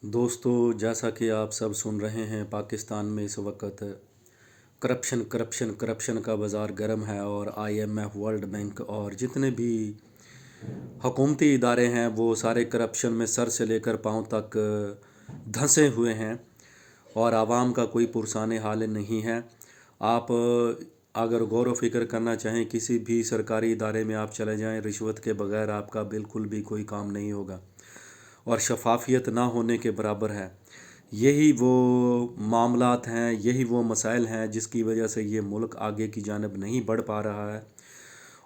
دوستو، جیسا کہ آپ سب سن رہے ہیں، پاکستان میں اس وقت کرپشن کرپشن کرپشن کا بازار گرم ہے، اور I M F, world bank اور جتنے بھی حکومتی ادارے ہیں وہ سارے کرپشن میں سر سے لے کر پاؤں تک دھنسے ہوئے ہیں، اور عوام کا کوئی پرسان حال نہیں ہے۔ آپ اگر غور و فکر کرنا چاہیں، کسی بھی سرکاری ادارے میں آپ چلے جائیں، رشوت کے بغیر آپ کا بالکل بھی کوئی کام نہیں ہوگا، اور شفافیت نہ ہونے کے برابر ہے۔ یہی وہ معاملات ہیں، یہی وہ مسائل ہیں جس کی وجہ سے یہ ملک آگے کی جانب نہیں بڑھ پا رہا ہے،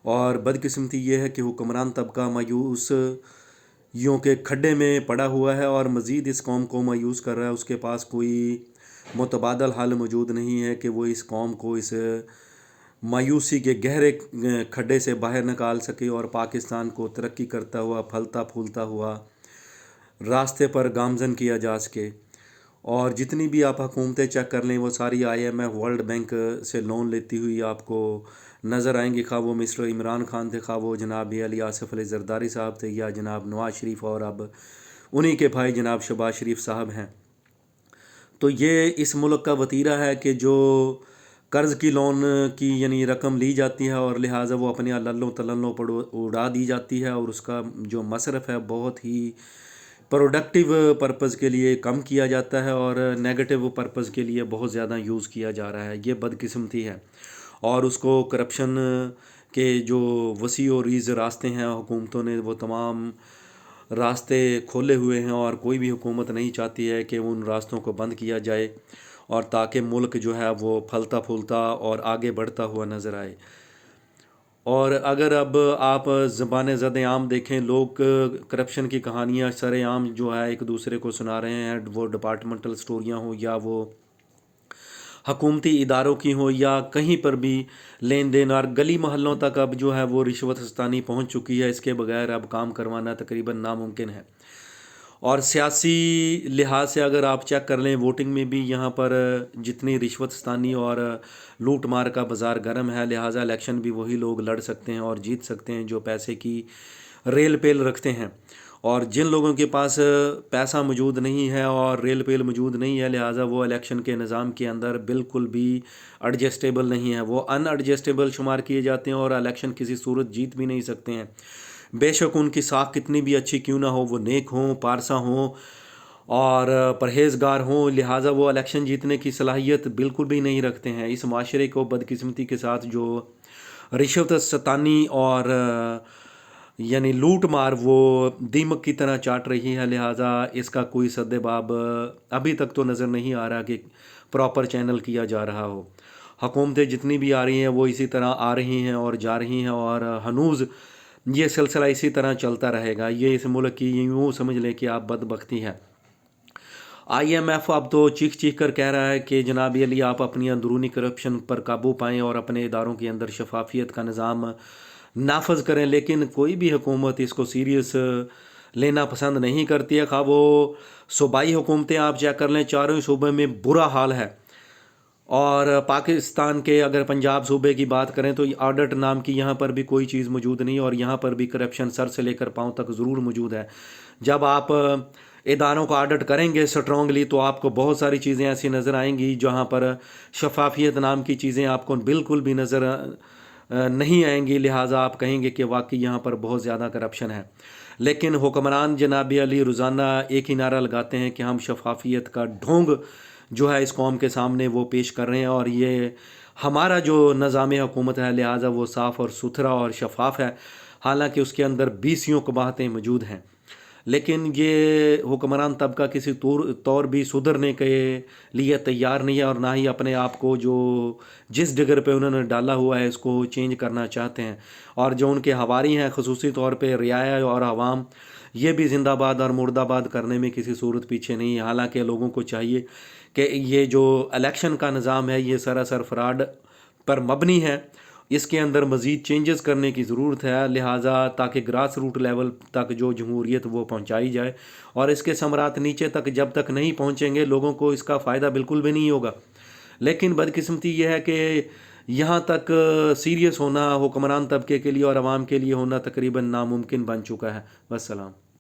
اور بدقسمتی یہ ہے کہ حکمران طبقہ مایوسیوں کے کھڈے میں پڑا ہوا ہے، اور مزید اس قوم کو مایوس کر رہا ہے۔ اس کے پاس کوئی متبادل حل موجود نہیں ہے کہ وہ اس قوم کو اس مایوسی کے گہرے کھڈے سے باہر نکال سکے، اور پاکستان کو ترقی کرتا ہوا، پھلتا پھولتا ہوا راستے پر گامزن کیا جا سکے۔ اور جتنی بھی آپ حکومتیں چیک کر لیں، وہ ساری I M F, world bank سے لون لیتی ہوئی آپ کو نظر آئیں گی، خواہ وہ مسٹر عمران خان تھے، خواہ وہ جناب علی آصف علی زرداری صاحب تھے، یا جناب نواز شریف اور اب انہی کے بھائی جناب شہباز شریف صاحب ہیں۔ تو یہ اس ملک کا وتیرہ ہے کہ جو قرض کی لون کی یعنی رقم لی جاتی ہے، اور لہٰذا وہ اپنے للوں تللوں پر اڑا دی جاتی ہے، اور اس کا جو مصرف ہے بہت ہی پروڈکٹیو پرپز کے لیے کم کیا جاتا ہے، اور نیگیٹو پرپز کے لیے بہت زیادہ یوز کیا جا رہا ہے۔ یہ بدقسمتی ہے، اور اس کو کرپشن کے جو وسیع و ریز راستے ہیں، حکومتوں نے وہ تمام راستے کھولے ہوئے ہیں، اور کوئی بھی حکومت نہیں چاہتی ہے کہ ان راستوں کو بند کیا جائے، اور تاکہ ملک جو ہے وہ پھلتا پھولتا اور آگے بڑھتا ہوا نظر آئے۔ اور اگر اب آپ زبان زد عام دیکھیں، لوگ کرپشن کی کہانیاں سر عام جو ہے ایک دوسرے کو سنا رہے ہیں، وہ ڈپارٹمنٹل سٹوریاں ہوں، یا وہ حکومتی اداروں کی ہوں، یا کہیں پر بھی لین دین، اور گلی محلوں تک اب جو ہے وہ رشوت ستانی پہنچ چکی ہے۔ اس کے بغیر اب کام کروانا تقریباً ناممکن ہے۔ اور سیاسی لحاظ سے اگر آپ چیک کر لیں، ووٹنگ میں بھی یہاں پر جتنی رشوت ستانی اور لوٹ مار کا بازار گرم ہے، لہٰذا الیکشن بھی وہی لوگ لڑ سکتے ہیں اور جیت سکتے ہیں جو پیسے کی ریل پیل رکھتے ہیں، اور جن لوگوں کے پاس پیسہ موجود نہیں ہے اور ریل پیل موجود نہیں ہے، لہٰذا وہ الیکشن کے نظام کے اندر بالکل بھی ایڈجسٹیبل نہیں ہے، وہ ان ایڈجسٹیبل شمار کیے جاتے ہیں، اور الیکشن کسی صورت جیت بھی نہیں سکتے ہیں، بے شک ان کی ساکھ کتنی بھی اچھی کیوں نہ ہو، وہ نیک ہوں، پارسا ہوں اور پرہیزگار ہوں، لہٰذا وہ الیکشن جیتنے کی صلاحیت بالکل بھی نہیں رکھتے ہیں۔ اس معاشرے کو بدقسمتی کے ساتھ جو رشوت ستانی اور یعنی لوٹ مار وہ دیمک کی طرح چاٹ رہی ہے، لہٰذا اس کا کوئی سد باب ابھی تک تو نظر نہیں آ رہا کہ پراپر چینل کیا جا رہا ہو۔ حکومتیں جتنی بھی آ رہی ہیں وہ اسی طرح آ رہی ہیں اور جا رہی ہیں، اور ہنوز یہ سلسلہ اسی طرح چلتا رہے گا۔ یہ اس ملک کی یوں سمجھ لیں کہ آپ بدبختی ہے۔ آئی ایم ایف اب تو چیخ چیخ کر کہہ رہا ہے کہ جناب علی، آپ اپنی اندرونی کرپشن پر قابو پائیں اور اپنے اداروں کے اندر شفافیت کا نظام نافذ کریں، لیکن کوئی بھی حکومت اس کو سیریس لینا پسند نہیں کرتی ہے، خواہ وہ صوبائی حکومتیں آپ چیک کر لیں، چاروں صوبے میں برا حال ہے۔ اور پاکستان کے اگر پنجاب صوبے کی بات کریں تو آڈٹ نام کی یہاں پر بھی کوئی چیز موجود نہیں، اور یہاں پر بھی کرپشن سر سے لے کر پاؤں تک ضرور موجود ہے۔ جب آپ اداروں کو آڈٹ کریں گے سٹرونگلی تو آپ کو بہت ساری چیزیں ایسی نظر آئیں گی جہاں پر شفافیت نام کی چیزیں آپ کو بالکل بھی نظر نہیں آئیں گی، لہٰذا آپ کہیں گے کہ واقعی یہاں پر بہت زیادہ کرپشن ہے۔ لیکن حکمران جناب علی روزانہ ایک ہی نعرہ لگاتے ہیں کہ ہم شفافیت کا ڈھونگ جو ہے اس قوم کے سامنے وہ پیش کر رہے ہیں، اور یہ ہمارا جو نظام حکومت ہے لہٰذا وہ صاف اور ستھرا اور شفاف ہے، حالانکہ اس کے اندر بیسیوں قباحتیں موجود ہیں۔ لیکن یہ حکمران طبقہ کسی طور بھی سدھرنے کے لیے تیار نہیں ہے، اور نہ ہی اپنے آپ کو جو جس ڈگر پہ انہوں نے ڈالا ہوا ہے اس کو چینج کرنا چاہتے ہیں، اور جو ان کے ہواری ہیں خصوصی طور پہ رعایا اور عوام، یہ بھی زندہ باد اور مردہ باد کرنے میں کسی صورت پیچھے نہیں ہے۔ حالانکہ لوگوں کو چاہیے کہ یہ جو الیکشن کا نظام ہے یہ سراسر فراڈ پر مبنی ہے، اس کے اندر مزید چینجز کرنے کی ضرورت ہے، لہٰذا تاکہ گراس روٹ لیول تک جو جمہوریت وہ پہنچائی جائے، اور اس کے ثمرات نیچے تک جب تک نہیں پہنچیں گے لوگوں کو اس کا فائدہ بالکل بھی نہیں ہوگا۔ لیکن بدقسمتی یہ ہے کہ یہاں تک سیریس ہونا حکمران طبقے کے لیے اور عوام کے لیے ہونا تقریباً ناممکن بن چکا ہے۔ والسلام۔